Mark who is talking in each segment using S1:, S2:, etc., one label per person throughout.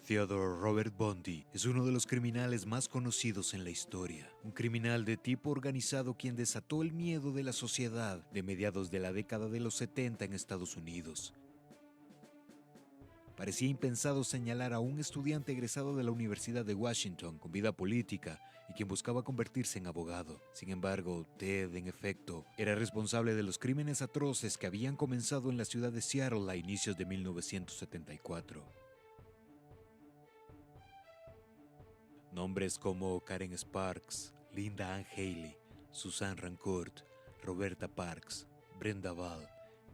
S1: Theodore Robert Bundy es uno de los criminales más conocidos en la historia. Un criminal de tipo organizado quien desató el miedo de la sociedad de mediados de la década de los 70 en Estados Unidos. Parecía impensado señalar a un estudiante egresado de la Universidad de Washington con vida política y quien buscaba convertirse en abogado. Sin embargo, Ted, en efecto, era responsable de los crímenes atroces que habían comenzado en la ciudad de Seattle a inicios de 1974. Nombres como Karen Sparks, Linda Ann Haley, Susan Rancourt, Roberta Parks, Brenda Ball,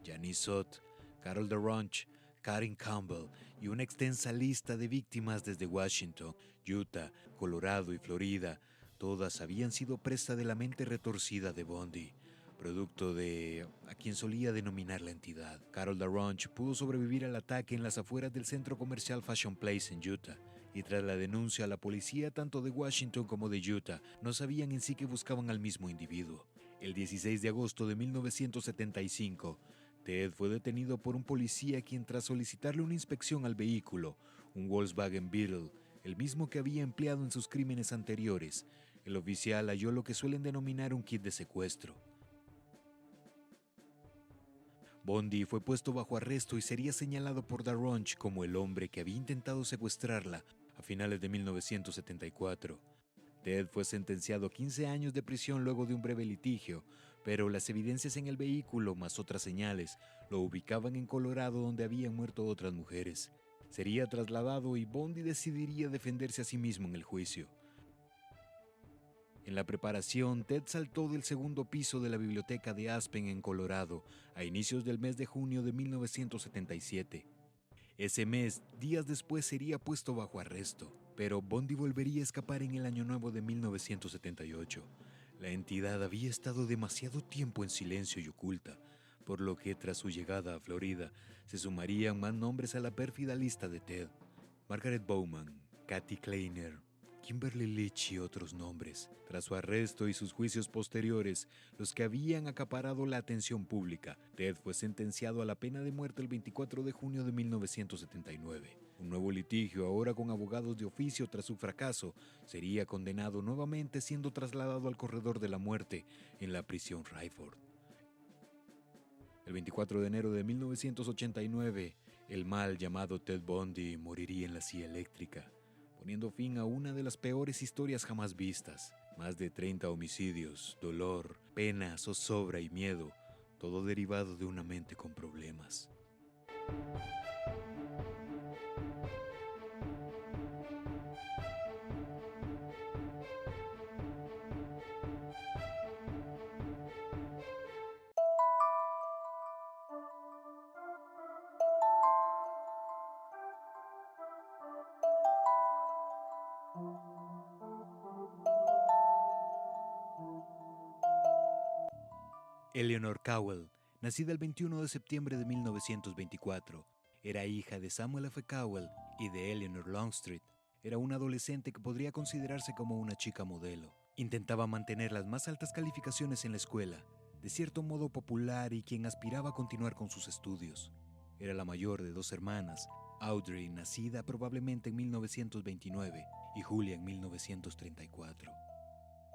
S1: Janice Sott, Carol DeRonch, Karen Campbell y una extensa lista de víctimas desde Washington, Utah, Colorado y Florida, todas habían sido presa de la mente retorcida de Bundy, producto de a quien solía denominar la entidad. Carol DeRonch pudo sobrevivir al ataque en las afueras del centro comercial Fashion Place en Utah, y tras la denuncia a la policía tanto de Washington como de Utah no sabían en sí que buscaban al mismo individuo. El 16 de agosto de 1975, Ted fue detenido por un policía quien, tras solicitarle una inspección al vehículo, un Volkswagen Beetle, el mismo que había empleado en sus crímenes anteriores, el oficial halló lo que suelen denominar un kit de secuestro. Bundy fue puesto bajo arresto y sería señalado por DeRonch como el hombre que había intentado secuestrarla a finales de 1974. Ted fue sentenciado a 15 años de prisión luego de un breve litigio, pero las evidencias en el vehículo, más otras señales, lo ubicaban en Colorado, donde habían muerto otras mujeres. Sería trasladado y Bundy decidiría defenderse a sí mismo en el juicio. En la preparación, Ted saltó del segundo piso de la biblioteca de Aspen en Colorado a inicios del mes de junio de 1977. Ese mes, días después, sería puesto bajo arresto, pero Bundy volvería a escapar en el año nuevo de 1978. La entidad había estado demasiado tiempo en silencio y oculta, por lo que tras su llegada a Florida se sumarían más nombres a la pérfida lista de Ted. Margaret Bowman, Kathy Kleiner, Kimberly Leach y otros nombres. Tras su arresto y sus juicios posteriores, los que habían acaparado la atención pública, Ted fue sentenciado a la pena de muerte el 24 de junio de 1979. Un nuevo litigio, ahora con abogados de oficio tras su fracaso, sería condenado nuevamente, siendo trasladado al corredor de la muerte en la prisión Rayford. El 24 de enero de 1989, el mal llamado Ted Bundy moriría en la silla eléctrica, poniendo fin a una de las peores historias jamás vistas. Más de 30 homicidios, dolor, pena, zozobra y miedo, todo derivado de una mente con problemas. Eleanor Cowell, nacida el 21 de septiembre de 1924, era hija de Samuel F. Cowell y de Eleanor Longstreet. Era una adolescente que podría considerarse como una chica modelo. Intentaba mantener las más altas calificaciones en la escuela, de cierto modo popular y quien aspiraba a continuar con sus estudios. Era la mayor de dos hermanas, Audrey, nacida probablemente en 1929, y Julia en 1934.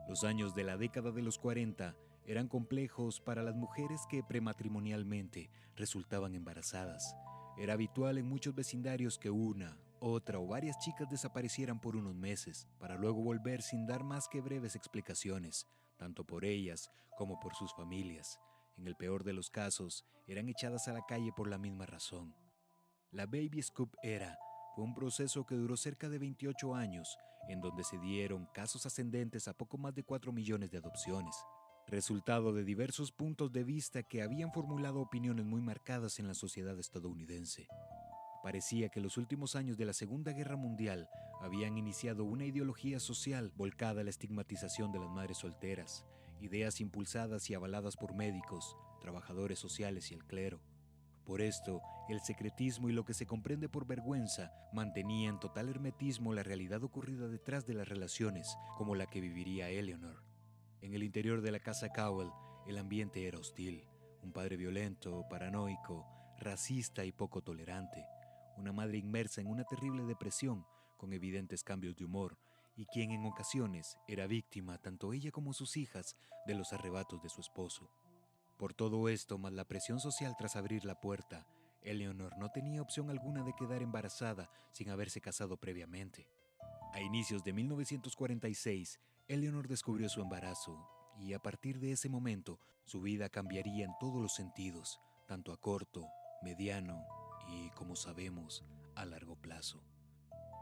S1: Los años de la década de los 40 eran complejos para las mujeres que prematrimonialmente resultaban embarazadas. Era habitual en muchos vecindarios que una, otra o varias chicas desaparecieran por unos meses, para luego volver sin dar más que breves explicaciones, tanto por ellas como por sus familias. En el peor de los casos, eran echadas a la calle por la misma razón. La Baby Scoop Era fue un proceso que duró cerca de 28 años, en donde se dieron casos ascendentes a poco más de 4 millones de adopciones, resultado de diversos puntos de vista que habían formulado opiniones muy marcadas en la sociedad estadounidense. Parecía que los últimos años de la Segunda Guerra Mundial habían iniciado una ideología social volcada a la estigmatización de las madres solteras, ideas impulsadas y avaladas por médicos, trabajadores sociales y el clero. Por esto, el secretismo y lo que se comprende por vergüenza mantenía en total hermetismo la realidad ocurrida detrás de las relaciones, como la que viviría Eleanor. En el interior de la casa Cowell, el ambiente era hostil. Un padre violento, paranoico, racista y poco tolerante. una madre inmersa en una terrible depresión, con evidentes cambios de humor, y quien en ocasiones era víctima, tanto ella como sus hijas, de los arrebatos de su esposo. Por todo esto, más la presión social tras abrir la puerta, Eleanor no tenía opción alguna de quedar embarazada sin haberse casado previamente. A inicios de 1946, Eleanor descubrió su embarazo y a partir de ese momento su vida cambiaría en todos los sentidos, tanto a corto, mediano y, como sabemos, a largo plazo.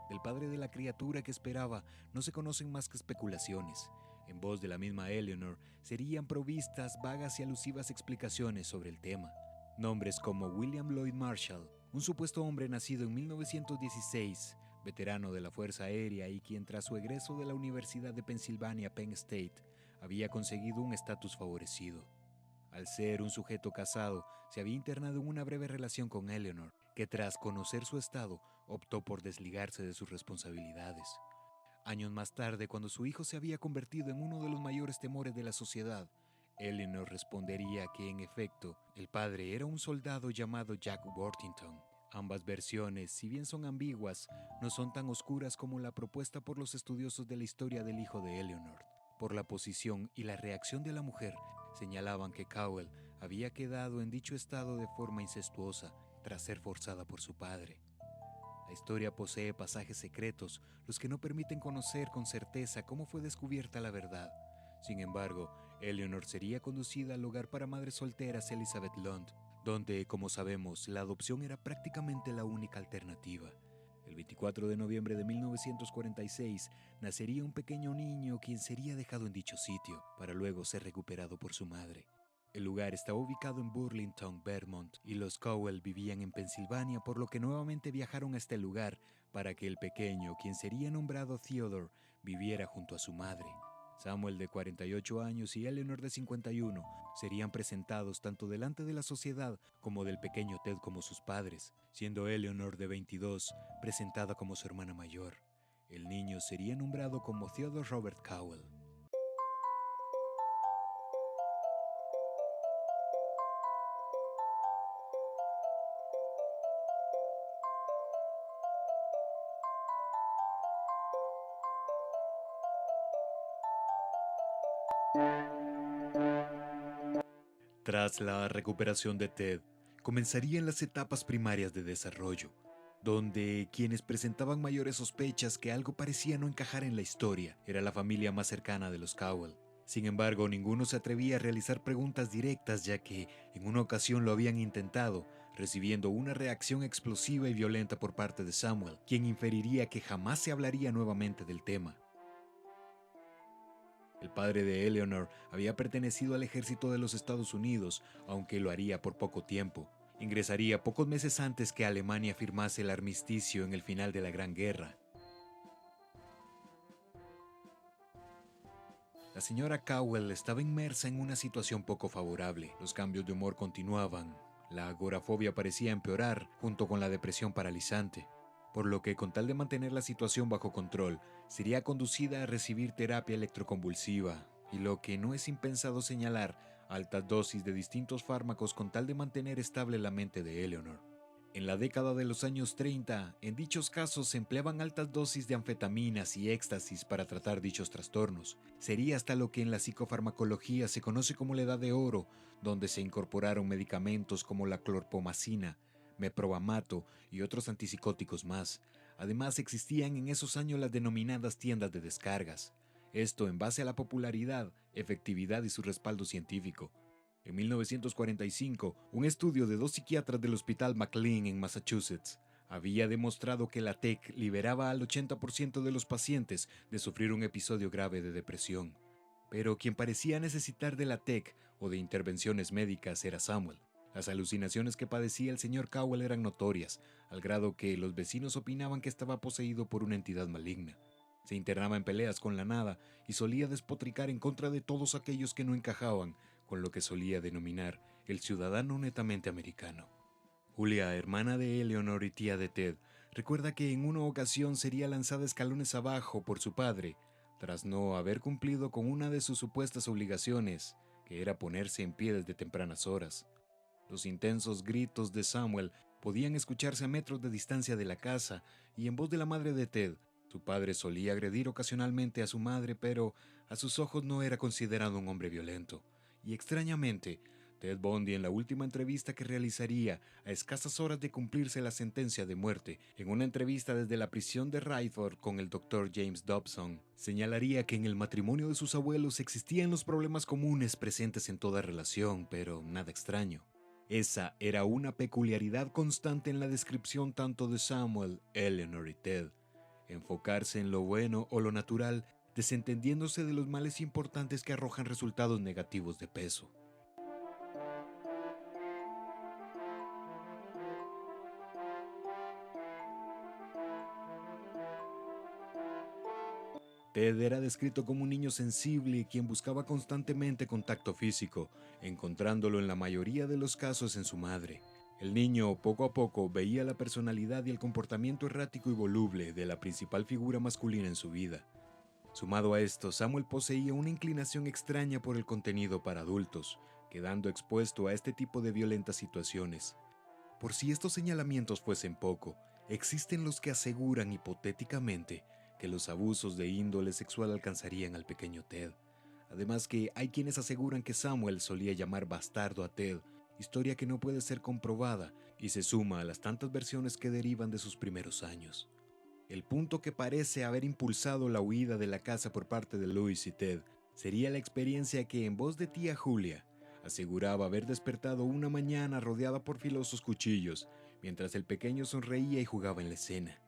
S1: Del padre de la criatura que esperaba no se conocen más que especulaciones. En voz de la misma Eleanor serían provistas vagas y alusivas explicaciones sobre el tema. Nombres como William Lloyd Marshall, un supuesto hombre nacido en 1916, veterano de la Fuerza Aérea y quien tras su egreso de la Universidad de Pennsylvania Penn State había conseguido un estatus favorecido. Al ser un sujeto casado, se había internado en una breve relación con Eleanor, que tras conocer su estado, optó por desligarse de sus responsabilidades. Años más tarde, cuando su hijo se había convertido en uno de los mayores temores de la sociedad, Eleanor respondería que, en efecto, el padre era un soldado llamado Jack Worthington. Ambas versiones, si bien son ambiguas, no son tan oscuras como la propuesta por los estudiosos de la historia del hijo de Eleanor. Por la posición y la reacción de la mujer, señalaban que Cowell había quedado en dicho estado de forma incestuosa tras ser forzada por su padre. La historia posee pasajes secretos, los que no permiten conocer con certeza cómo fue descubierta la verdad. Sin embargo, Eleanor sería conducida al hogar para madres solteras Elizabeth Lund, donde, como sabemos, la adopción era prácticamente la única alternativa. El 24 de noviembre de 1946 nacería un pequeño niño quien sería dejado en dicho sitio, para luego ser recuperado por su madre. El lugar estaba ubicado en Burlington, Vermont, y los Cowell vivían en Pensilvania, por lo que nuevamente viajaron a este lugar para que el pequeño, quien sería nombrado Theodore, viviera junto a su madre. Samuel, de 48 años, y Eleanor, de 51, serían presentados tanto delante de la sociedad como del pequeño Ted como sus padres, siendo Eleanor, de 22, presentada como su hermana mayor. El niño sería nombrado como Theodore Robert Cowell. Tras la recuperación de Ted, comenzarían las etapas primarias de desarrollo, donde quienes presentaban mayores sospechas que algo parecía no encajar en la historia era la familia más cercana de los Cowell. Sin embargo, ninguno se atrevía a realizar preguntas directas, ya que en una ocasión lo habían intentado, recibiendo una reacción explosiva y violenta por parte de Samuel, quien inferiría que jamás se hablaría nuevamente del tema. El padre de Eleanor había pertenecido al ejército de los Estados Unidos, aunque lo haría por poco tiempo. Ingresaría pocos meses antes que Alemania firmase el armisticio en el final de la Gran Guerra. La señora Cowell estaba inmersa en una situación poco favorable. Los cambios de humor continuaban. La agorafobia parecía empeorar, junto con la depresión paralizante. Por lo que, con tal de mantener la situación bajo control, sería conducida a recibir terapia electroconvulsiva, y lo que no es impensado señalar, altas dosis de distintos fármacos con tal de mantener estable la mente de Eleanor. En la década de los años 30, en dichos casos se empleaban altas dosis de anfetaminas y éxtasis para tratar dichos trastornos. Sería hasta lo que en la psicofarmacología se conoce como la Edad de Oro, donde se incorporaron medicamentos como la clorpromacina, meprobamato y otros antipsicóticos más. Además, existían en esos años las denominadas tiendas de descargas. Esto en base a la popularidad, efectividad y su respaldo científico. En 1945, un estudio de dos psiquiatras del Hospital McLean en Massachusetts había demostrado que la TEC liberaba al 80% de los pacientes de sufrir un episodio grave de depresión. Pero quien parecía necesitar de la TEC o de intervenciones médicas era Samuel. Las alucinaciones que padecía el señor Cowell eran notorias, al grado que los vecinos opinaban que estaba poseído por una entidad maligna. Se internaba en peleas con la nada y solía despotricar en contra de todos aquellos que no encajaban con lo que solía denominar el ciudadano netamente americano. Julia, hermana de Eleanor y tía de Ted, recuerda que en una ocasión sería lanzada escalones abajo por su padre, tras no haber cumplido con una de sus supuestas obligaciones, que era ponerse en pie desde tempranas horas. Los intensos gritos de Samuel podían escucharse a metros de distancia de la casa, y en voz de la madre de Ted, su padre solía agredir ocasionalmente a su madre, pero a sus ojos no era considerado un hombre violento. Y extrañamente, Ted Bundy, en la última entrevista que realizaría a escasas horas de cumplirse la sentencia de muerte, en una entrevista desde la prisión de Rayford con el Dr. James Dobson, señalaría que en el matrimonio de sus abuelos existían los problemas comunes presentes en toda relación, pero nada extraño. Esa era una peculiaridad constante en la descripción tanto de Samuel, Eleanor y Ted: enfocarse en lo bueno o lo natural, desentendiéndose de los males importantes que arrojan resultados negativos de peso. Ted era descrito como un niño sensible quien buscaba constantemente contacto físico, encontrándolo en la mayoría de los casos en su madre. El niño poco a poco veía la personalidad y el comportamiento errático y voluble de la principal figura masculina en su vida. Sumado a esto, Samuel poseía una inclinación extraña por el contenido para adultos, quedando expuesto a este tipo de violentas situaciones. Por si estos señalamientos fuesen poco, existen los que aseguran hipotéticamente que los abusos de índole sexual alcanzarían al pequeño Ted. Además que hay quienes aseguran que Samuel solía llamar bastardo a Ted, historia que no puede ser comprobada y se suma a las tantas versiones que derivan de sus primeros años. El punto que parece haber impulsado la huida de la casa por parte de Louis y Ted sería la experiencia que, en voz de tía Julia, aseguraba haber despertado una mañana rodeada por filosos cuchillos, mientras el pequeño sonreía y jugaba en la escena.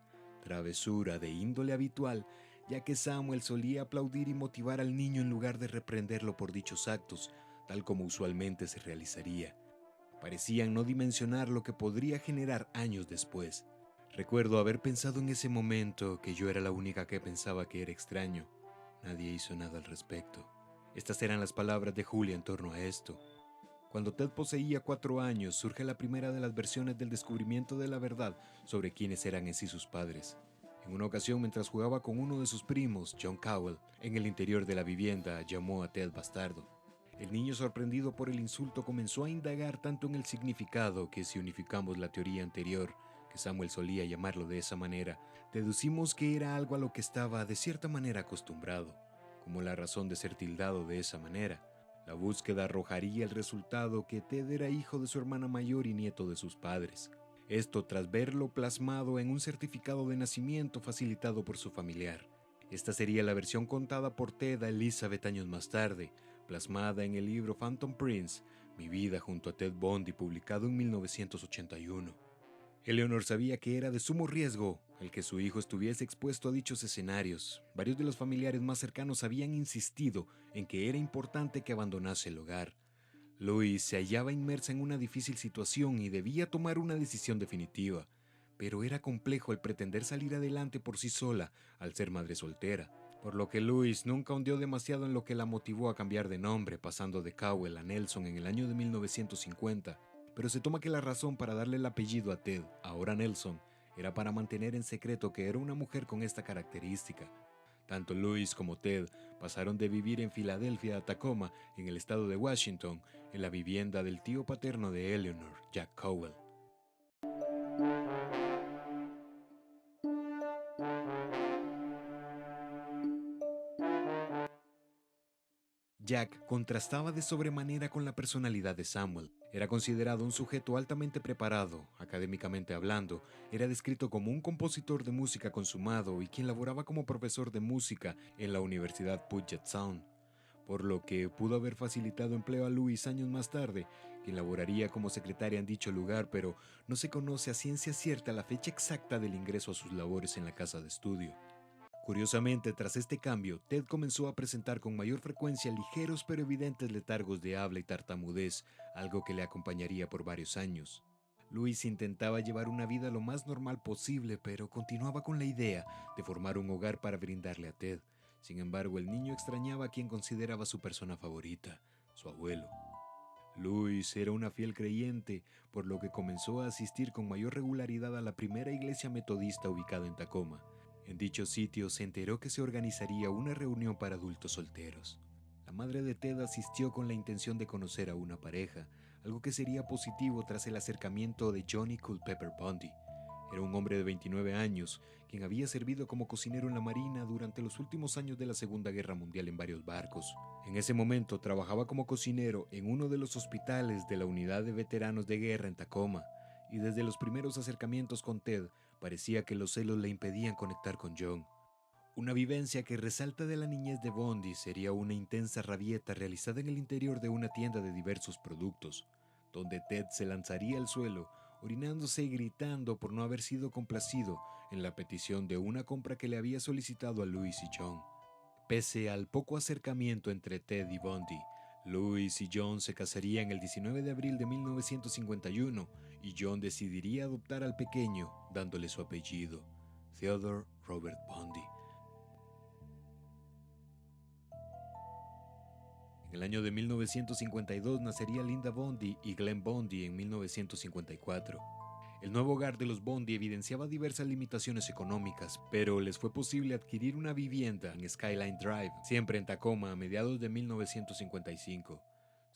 S1: Travesura de índole habitual, ya que Samuel solía aplaudir y motivar al niño en lugar de reprenderlo por dichos actos, tal como usualmente se realizaría. Parecían no dimensionar lo que podría generar años después. Recuerdo haber pensado en ese momento que yo era la única que pensaba que era extraño. Nadie hizo nada al respecto. Estas eran las palabras de Julia en torno a esto. Cuando Ted poseía 4 años, surge la primera de las versiones del descubrimiento de la verdad sobre quiénes eran en sí sus padres. En una ocasión, mientras jugaba con uno de sus primos, John Cowell, en el interior de la vivienda, llamó a Ted bastardo. El niño, sorprendido por el insulto, comenzó a indagar tanto en el significado que, si unificamos la teoría anterior, que Samuel solía llamarlo de esa manera, deducimos que era algo a lo que estaba de cierta manera acostumbrado, como la razón de ser tildado de esa manera. La búsqueda arrojaría el resultado que Ted era hijo de su hermana mayor y nieto de sus padres. Esto tras verlo plasmado en un certificado de nacimiento facilitado por su familiar. Esta sería la versión contada por Ted a Elizabeth años más tarde, plasmada en el libro Phantom Prince, Mi vida junto a Ted Bundy, publicado en 1981. Eleanor sabía que era de sumo riesgo el que su hijo estuviese expuesto a dichos escenarios. Varios de los familiares más cercanos habían insistido en que era importante que abandonase el hogar. Louise se hallaba inmersa en una difícil situación y debía tomar una decisión definitiva, pero era complejo el pretender salir adelante por sí sola al ser madre soltera, por lo que Louise nunca hundió demasiado en lo que la motivó a cambiar de nombre, pasando de Cowell a Nelson en el año de 1950, pero se toma que la razón para darle el apellido a Ted, ahora Nelson, era para mantener en secreto que era una mujer con esta característica. Tanto Louis como Ted pasaron de vivir en Filadelfia a Tacoma, en el estado de Washington, en la vivienda del tío paterno de Eleanor, Jack Cowell. Jack contrastaba de sobremanera con la personalidad de Samuel. Era considerado un sujeto altamente preparado, académicamente hablando. Era descrito como un compositor de música consumado y quien laboraba como profesor de música en la Universidad Puget Sound, por lo que pudo haber facilitado empleo a Louis años más tarde, quien laboraría como secretaria en dicho lugar, pero no se conoce a ciencia cierta la fecha exacta del ingreso a sus labores en la casa de estudio. Curiosamente, tras este cambio, Ted comenzó a presentar con mayor frecuencia ligeros pero evidentes letargos de habla y tartamudez, algo que le acompañaría por varios años. Louis intentaba llevar una vida lo más normal posible, pero continuaba con la idea de formar un hogar para brindarle a Ted. Sin embargo, el niño extrañaba a quien consideraba su persona favorita, su abuelo. Louis era una fiel creyente, por lo que comenzó a asistir con mayor regularidad a la primera iglesia metodista ubicada en Tacoma. En dicho sitio se enteró que se organizaría una reunión para adultos solteros. La madre de Ted asistió con la intención de conocer a una pareja, algo que sería positivo tras el acercamiento de Johnny Culpeper Bundy. Era un hombre de 29 años, quien había servido como cocinero en la Marina durante los últimos años de la Segunda Guerra Mundial en varios barcos. En ese momento trabajaba como cocinero en uno de los hospitales de la Unidad de Veteranos de Guerra en Tacoma, y desde los primeros acercamientos con Ted, parecía que los celos le impedían conectar con John. Una vivencia que resalta de la niñez de Bundy sería una intensa rabieta realizada en el interior de una tienda de diversos productos, donde Ted se lanzaría al suelo, orinándose y gritando por no haber sido complacido en la petición de una compra que le había solicitado a Louis y John. Pese al poco acercamiento entre Ted y Bundy, Louis y John se casarían el 19 de abril de 1951 y John decidiría adoptar al pequeño, dándole su apellido, Theodore Robert Bundy. En el año de 1952 nacería Linda Bundy y Glenn Bundy en 1954. El nuevo hogar de los Bundy evidenciaba diversas limitaciones económicas, pero les fue posible adquirir una vivienda en Skyline Drive, siempre en Tacoma, a mediados de 1955.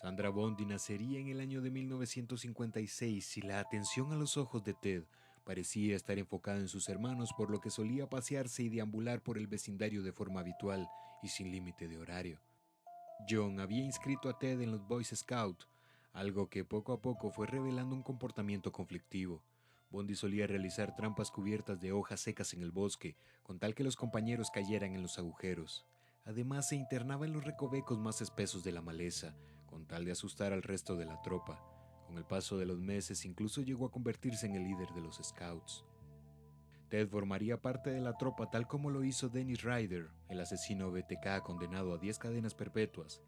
S1: Sandra Bundy nacería en el año de 1956 y la atención a los ojos de Ted parecía estar enfocada en sus hermanos, por lo que solía pasearse y deambular por el vecindario de forma habitual y sin límite de horario. John había inscrito a Ted en los Boy Scouts, algo que poco a poco fue revelando un comportamiento conflictivo. Bundy solía realizar trampas cubiertas de hojas secas en el bosque, con tal que los compañeros cayeran en los agujeros. Además, se internaba en los recovecos más espesos de la maleza, con tal de asustar al resto de la tropa. Con el paso de los meses, incluso llegó a convertirse en el líder de los Scouts. Ted formaría parte de la tropa tal como lo hizo Dennis Ryder, el asesino BTK condenado a 10 cadenas perpetuas,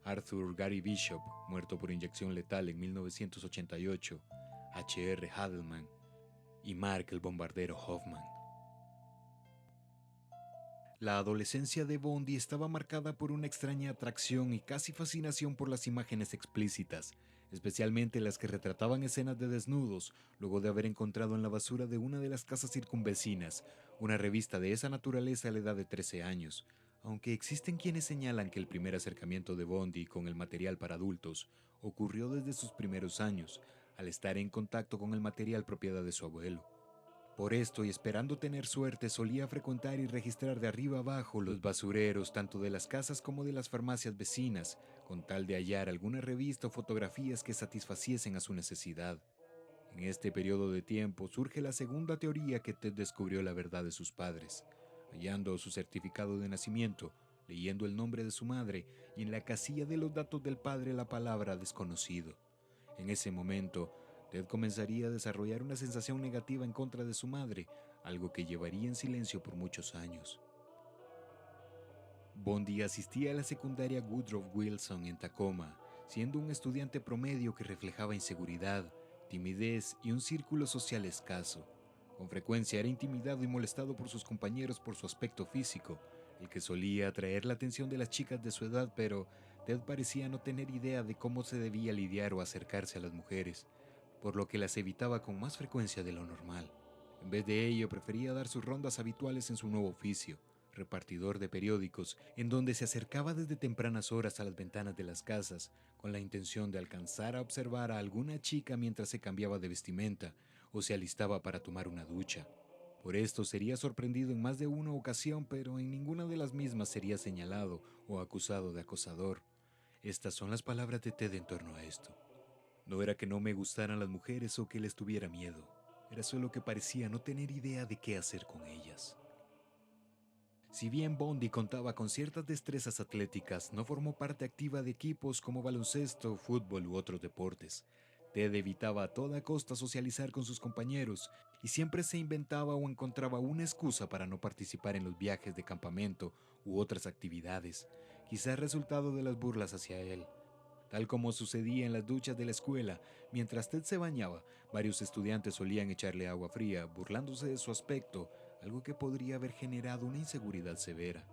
S1: Arthur Gary Bishop, muerto por inyección letal en 1988, H.R. Hadelman y Mark el bombardero Hoffman. La adolescencia de Bundy estaba marcada por una extraña atracción y casi fascinación por las imágenes explícitas, especialmente las que retrataban escenas de desnudos, luego de haber encontrado en la basura de una de las casas circunvecinas una revista de esa naturaleza a la edad de 13 años, aunque existen quienes señalan que el primer acercamiento de Bundy con el material para adultos ocurrió desde sus primeros años, al estar en contacto con el material propiedad de su abuelo. Por esto, y esperando tener suerte, solía frecuentar y registrar de arriba abajo los basureros tanto de las casas como de las farmacias vecinas, con tal de hallar alguna revista o fotografías que satisfaciesen a su necesidad. En este periodo de tiempo surge la segunda teoría que Ted descubrió la verdad de sus padres, hallando su certificado de nacimiento, leyendo el nombre de su madre y en la casilla de los datos del padre la palabra desconocido. En ese momento, Ted comenzaría a desarrollar una sensación negativa en contra de su madre, algo que llevaría en silencio por muchos años. Bundy asistía a la secundaria Woodrow Wilson en Tacoma, siendo un estudiante promedio que reflejaba inseguridad, timidez y un círculo social escaso. Con frecuencia era intimidado y molestado por sus compañeros por su aspecto físico, el que solía atraer la atención de las chicas de su edad, pero Ted parecía no tener idea de cómo se debía lidiar o acercarse a las mujeres, por lo que las evitaba con más frecuencia de lo normal. En vez de ello, prefería dar sus rondas habituales en su nuevo oficio, repartidor de periódicos, en donde se acercaba desde tempranas horas a las ventanas de las casas, con la intención de alcanzar a observar a alguna chica mientras se cambiaba de vestimenta o se alistaba para tomar una ducha. Por esto sería sorprendido en más de una ocasión, pero en ninguna de las mismas sería señalado o acusado de acosador. Estas son las palabras de Ted en torno a esto. No era que no me gustaran las mujeres o que les tuviera miedo, era solo que parecía no tener idea de qué hacer con ellas. Si bien Bundy contaba con ciertas destrezas atléticas, no formó parte activa de equipos como baloncesto, fútbol u otros deportes. Ted evitaba a toda costa socializar con sus compañeros y siempre se inventaba o encontraba una excusa para no participar en los viajes de campamento u otras actividades, quizás resultado de las burlas hacia él. Tal como sucedía en las duchas de la escuela, mientras Ted se bañaba, varios estudiantes solían echarle agua fría, burlándose de su aspecto, algo que podría haber generado una inseguridad severa.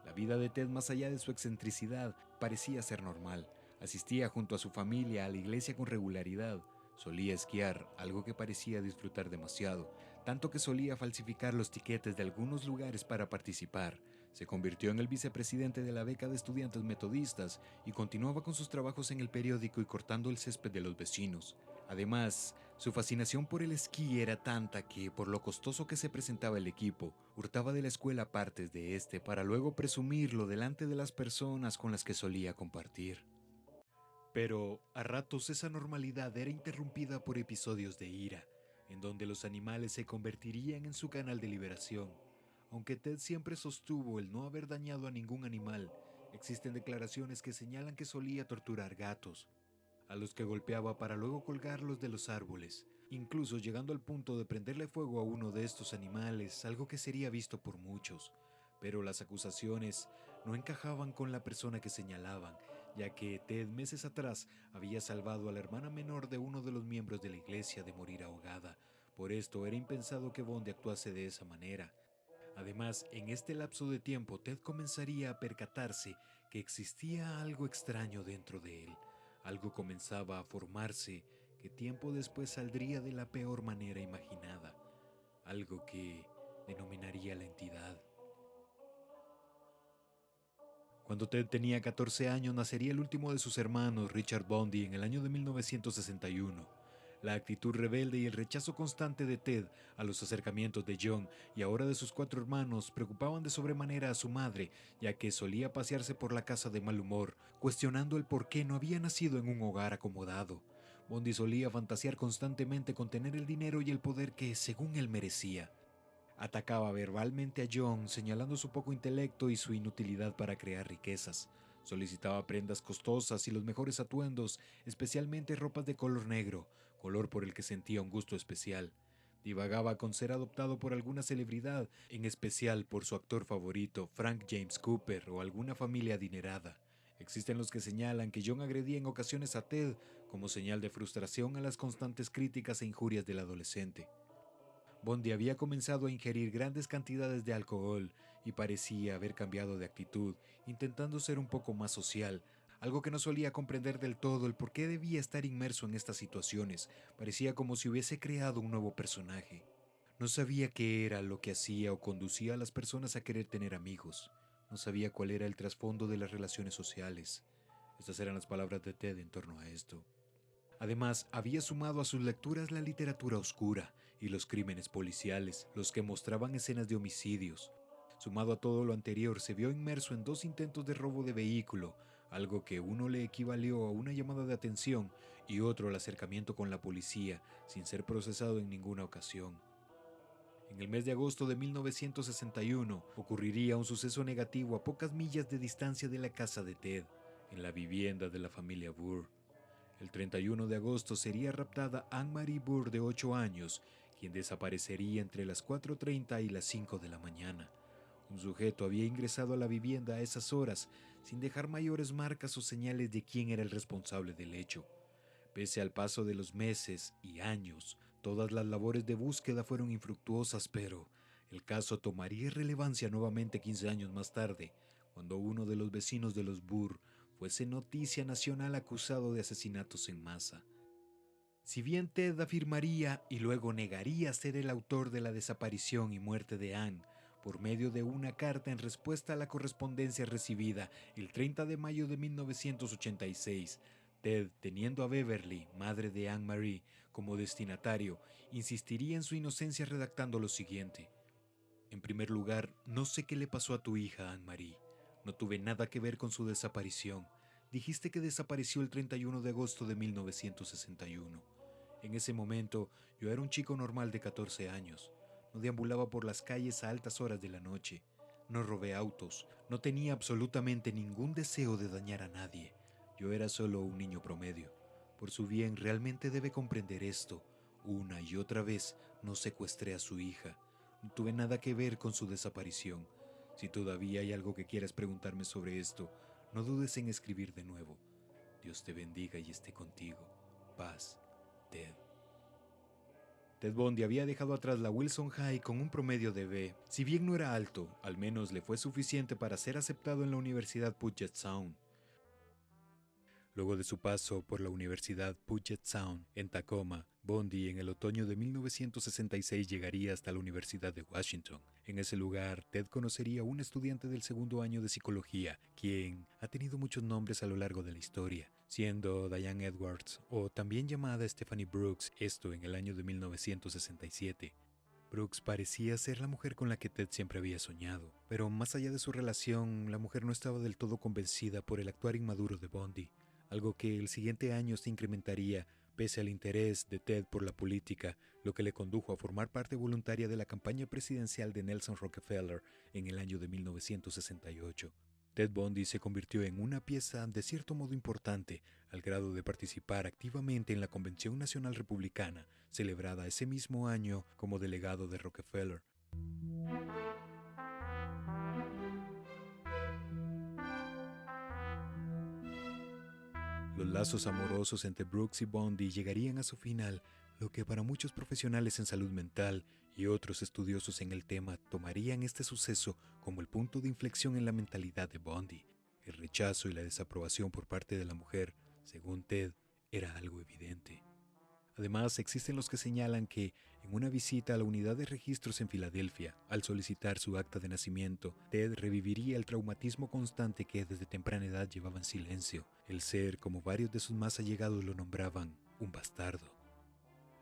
S1: La vida de Ted, más allá de su excentricidad, parecía ser normal. Asistía junto a su familia a la iglesia con regularidad. Solía esquiar, algo que parecía disfrutar demasiado, tanto que solía falsificar los tiquetes de algunos lugares para participar. Se convirtió en el vicepresidente de la beca de estudiantes metodistas y continuaba con sus trabajos en el periódico y cortando el césped de los vecinos. Además, su fascinación por el esquí era tanta que, por lo costoso que se presentaba el equipo, hurtaba de la escuela partes de este para luego presumirlo delante de las personas con las que solía compartir. Pero a ratos esa normalidad era interrumpida por episodios de ira, en donde los animales se convertirían en su canal de liberación. Aunque Ted siempre sostuvo el no haber dañado a ningún animal, existen declaraciones que señalan que solía torturar gatos, a los que golpeaba para luego colgarlos de los árboles, incluso llegando al punto de prenderle fuego a uno de estos animales, algo que sería visto por muchos. Pero las acusaciones no encajaban con la persona que señalaban, ya que Ted meses atrás había salvado a la hermana menor de uno de los miembros de la iglesia de morir ahogada. Por esto era impensado que Bundy actuase de esa manera. Además, en este lapso de tiempo, Ted comenzaría a percatarse que existía algo extraño dentro de él. Algo comenzaba a formarse que tiempo después saldría de la peor manera imaginada. Algo que denominaría la entidad. Cuando Ted tenía 14 años, nacería el último de sus hermanos, Richard Bundy, en el año de 1961. La actitud rebelde y el rechazo constante de Ted a los acercamientos de John y ahora de sus 4 hermanos preocupaban de sobremanera a su madre, ya que solía pasearse por la casa de mal humor, cuestionando el por qué no había nacido en un hogar acomodado. Bundy solía fantasear constantemente con tener el dinero y el poder que, según él, merecía. Atacaba verbalmente a John, señalando su poco intelecto y su inutilidad para crear riquezas. Solicitaba prendas costosas y los mejores atuendos, especialmente ropas de color negro, color por el que sentía un gusto especial. Divagaba con ser adoptado por alguna celebridad, en especial por su actor favorito, Frank James Cooper, o alguna familia adinerada. Existen los que señalan que John agredía en ocasiones a Ted como señal de frustración a las constantes críticas e injurias del adolescente. Bundy había comenzado a ingerir grandes cantidades de alcohol y parecía haber cambiado de actitud, intentando ser un poco más social, algo que no solía comprender del todo el por qué debía estar inmerso en estas situaciones. Parecía como si hubiese creado un nuevo personaje. No sabía qué era lo que hacía o conducía a las personas a querer tener amigos. No sabía cuál era el trasfondo de las relaciones sociales. Estas eran las palabras de Ted en torno a esto. Además, había sumado a sus lecturas la literatura oscura y los crímenes policiales, los que mostraban escenas de homicidios. Sumado a todo lo anterior, se vio inmerso en 2 intentos de robo de vehículo, algo que uno le equivalió a una llamada de atención y otro al acercamiento con la policía, sin ser procesado en ninguna ocasión. En el mes de agosto de 1961 ocurriría un suceso negativo a pocas millas de distancia de la casa de Ted, en la vivienda de la familia Burr. El 31 de agosto sería raptada Anne-Marie Burr, de 8 años, quien desaparecería entre las 4:30 y las 5 de la mañana. Un sujeto había ingresado a la vivienda a esas horas, sin dejar mayores marcas o señales de quién era el responsable del hecho. Pese al paso de los meses y años, todas las labores de búsqueda fueron infructuosas, pero el caso tomaría relevancia nuevamente 15 años más tarde, cuando uno de los vecinos de los Burr fuese noticia nacional acusado de asesinatos en masa. Si bien Ted afirmaría y luego negaría ser el autor de la desaparición y muerte de Anne, por medio de una carta en respuesta a la correspondencia recibida el 30 de mayo de 1986, Ted, teniendo a Beverly, madre de Anne-Marie, como destinatario, insistiría en su inocencia redactando lo siguiente: en primer lugar, no sé qué le pasó a tu hija, Anne-Marie. No tuve nada que ver con su desaparición. Dijiste que desapareció el 31 de agosto de 1961. En ese momento, yo era un chico normal de 14 años. No deambulaba por las calles a altas horas de la noche. No robé autos. No tenía absolutamente ningún deseo de dañar a nadie. Yo era solo un niño promedio. Por su bien, realmente debe comprender esto. Una y otra vez no secuestré a su hija. No tuve nada que ver con su desaparición. Si todavía hay algo que quieras preguntarme sobre esto, no dudes en escribir de nuevo. Dios te bendiga y esté contigo. Paz, Ted. Ted Bundy había dejado atrás la Wilson High con un promedio de B. Si bien no era alto, al menos le fue suficiente para ser aceptado en la Universidad Puget Sound. Luego de su paso por la Universidad Puget Sound en Tacoma, Bondi en el otoño de 1966 llegaría hasta la Universidad de Washington. En ese lugar, Ted conocería a un estudiante del segundo año de psicología, quien ha tenido muchos nombres a lo largo de la historia, siendo Diane Edwards o también llamada Stephanie Brooks, esto en el año de 1967. Brooks parecía ser la mujer con la que Ted siempre había soñado, pero más allá de su relación, la mujer no estaba del todo convencida por el actuar inmaduro de Bondi, algo que el siguiente año se incrementaría pese al interés de Ted por la política, lo que le condujo a formar parte voluntaria de la campaña presidencial de Nelson Rockefeller en el año de 1968. Ted Bundy se convirtió en una pieza de cierto modo importante, al grado de participar activamente en la Convención Nacional Republicana, celebrada ese mismo año como delegado de Rockefeller. Los lazos amorosos entre Brooks y Bundy llegarían a su final, lo que para muchos profesionales en salud mental y otros estudiosos en el tema tomarían este suceso como el punto de inflexión en la mentalidad de Bundy. El rechazo y la desaprobación por parte de la mujer, según Ted, era algo evidente. Además, existen los que señalan que, en una visita a la unidad de registros en Filadelfia, al solicitar su acta de nacimiento, Ted reviviría el traumatismo constante que desde temprana edad llevaba en silencio, el ser, como varios de sus más allegados lo nombraban, un bastardo.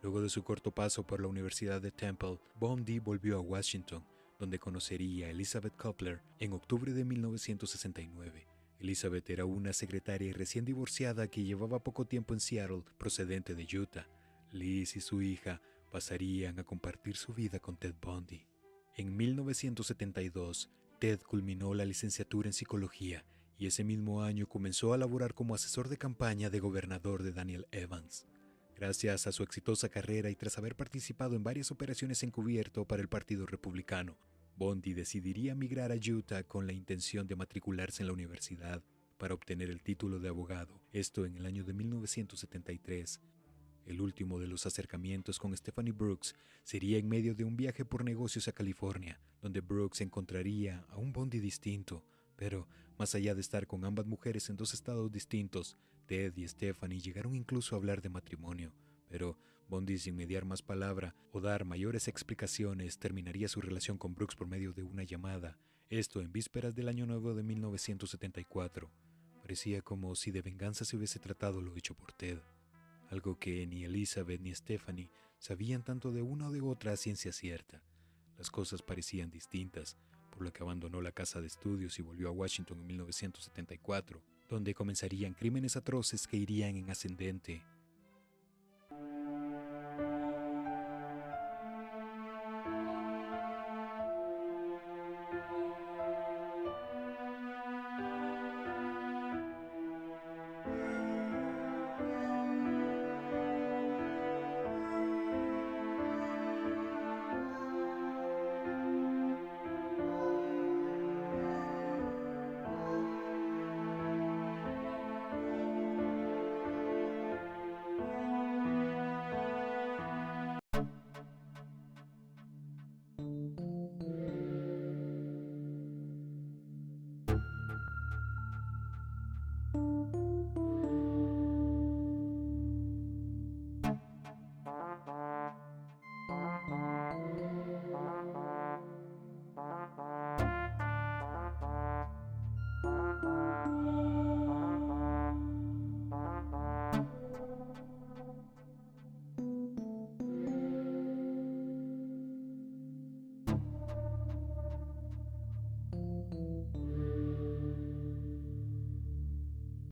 S1: Luego de su corto paso por la Universidad de Temple, Bundy volvió a Washington, donde conocería a Elizabeth Coupler en octubre de 1969. Elizabeth era una secretaria recién divorciada que llevaba poco tiempo en Seattle, procedente de Utah. Liz y su hija pasarían a compartir su vida con Ted Bundy. En 1972, Ted culminó la licenciatura en psicología y ese mismo año comenzó a laborar como asesor de campaña de gobernador de Daniel Evans. Gracias a su exitosa carrera y tras haber participado en varias operaciones encubierto para el Partido Republicano, Bundy decidiría migrar a Utah con la intención de matricularse en la universidad para obtener el título de abogado, esto en el año de 1973. El último de los acercamientos con Stephanie Brooks sería en medio de un viaje por negocios a California, donde Brooks encontraría a un Bundy distinto, pero más allá de estar con ambas mujeres en dos estados distintos, Ted y Stephanie llegaron incluso a hablar de matrimonio, pero Bundy, sin mediar más palabra o dar mayores explicaciones, terminaría su relación con Brooks por medio de una llamada, esto en vísperas del Año Nuevo de 1974. Parecía como si de venganza se hubiese tratado lo hecho por Ted, algo que ni Elizabeth ni Stephanie sabían tanto de una o de otra a ciencia cierta. Las cosas parecían distintas, por lo que abandonó la casa de estudios y volvió a Washington en 1974, donde comenzarían crímenes atroces que irían en ascendente.